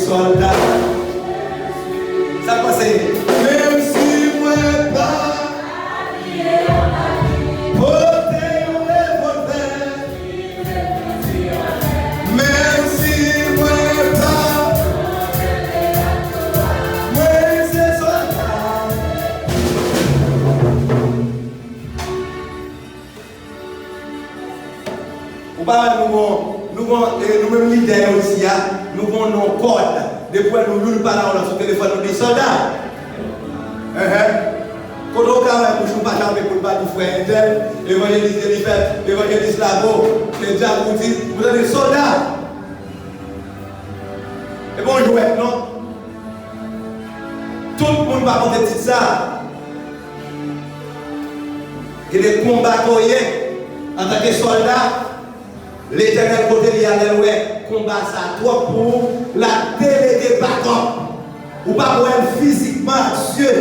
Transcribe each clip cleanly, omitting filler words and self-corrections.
soldats. Ça passe. Même si moi pas. Nous-mêmes leaders aussi, nous avons nos codes. Depuis nous parlons sur le téléphone, nous disons soldats. Quand on a un pas jamais pour le bas du frère Intel, évangéliste Eliphaz, évangéliste Labo, les Djabouti, vous êtes des soldats. Et bon, je vois, non? Tout le monde va porter ça. Il y a des combats en tant que soldats. L'Éternel côté il y a des combat ça toi pour la déléguer par contre. Ou pas pour elle physiquement Dieu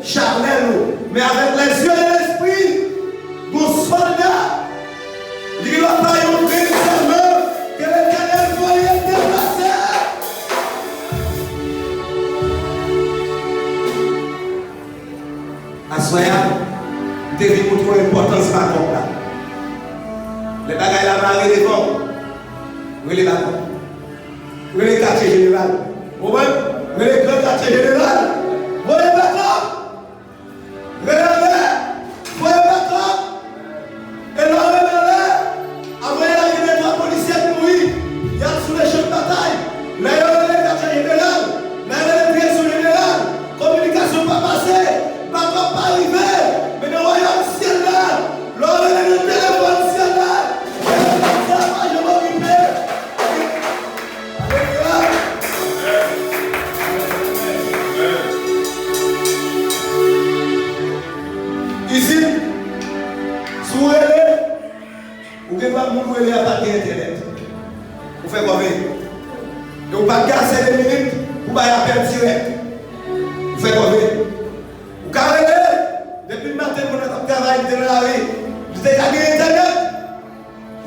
charnel mais avec les yeux de l'esprit mon soldat il ne va pas y ouvrir seulement que l'Éternel voyait déplacer. Assoya vous devez pour toi l'importance par contre là. Les bagailles là marée devant. Vous les bâtons. Vous les quartiers général. Vous voyez les grands quartiers général. Vous les bâtons. Vous les bâtons. Et là, après il y a des policiers qui mouillent. Il y a sous les champs de bataille. Là, il y a les quartiers général. Là, il y a les directions générales. Communication pas passée. Pas arrivé. Mais le royaume ciel là. Là, il y a le téléphone ciel là. Ici, si vous allez, vous ne pouvez pas vous à partir Internet. Vous faites quoi? Et vous ne pouvez pas gasser des minutes, vous ne pouvez pas appeler direct. Vous faites quoi? Vous carrez, depuis le matin, vous avez travaillé dans la rue, vous avez gagné Internet.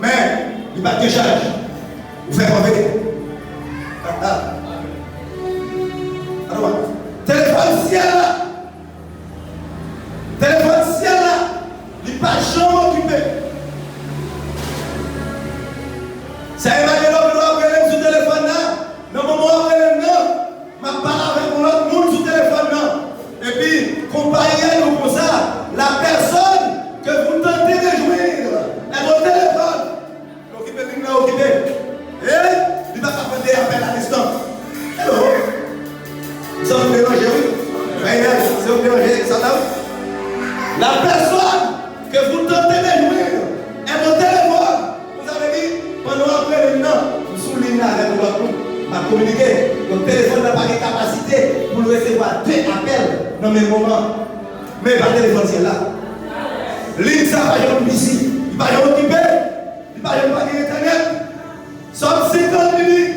Mais, il n'y a pas de charge. Vous faites quoi? Alors, téléphone ciel là. Téléphone ciel là. Il n'est pas jamais occupé. Ça évalue l'homme qui sur le téléphone là. Dans le moment où elle est là, je parle avec l'autre monde sur le téléphone là. Et puis, comparez-nous comme ça. La personne que vous tentez de joindre est au téléphone. L'occupé, il n'est pas occupé. Et il va pas faire des appels à distance. Hello. Ça vous dérange, oui? Ça vous dérange, ça là? La personne que vous tentez de joindre est au téléphone. Vous avez dit, pendant après le temps, vous soulignez avec votre groupe, à communiquer. Le téléphone n'a pas de capacité pour recevoir 2 appels dans le même moment. Mais pas de téléphone, c'est là. Ligne, ça va y ici. Il va y occupé. Il va y avoir Internet. Sauf 50 minutes.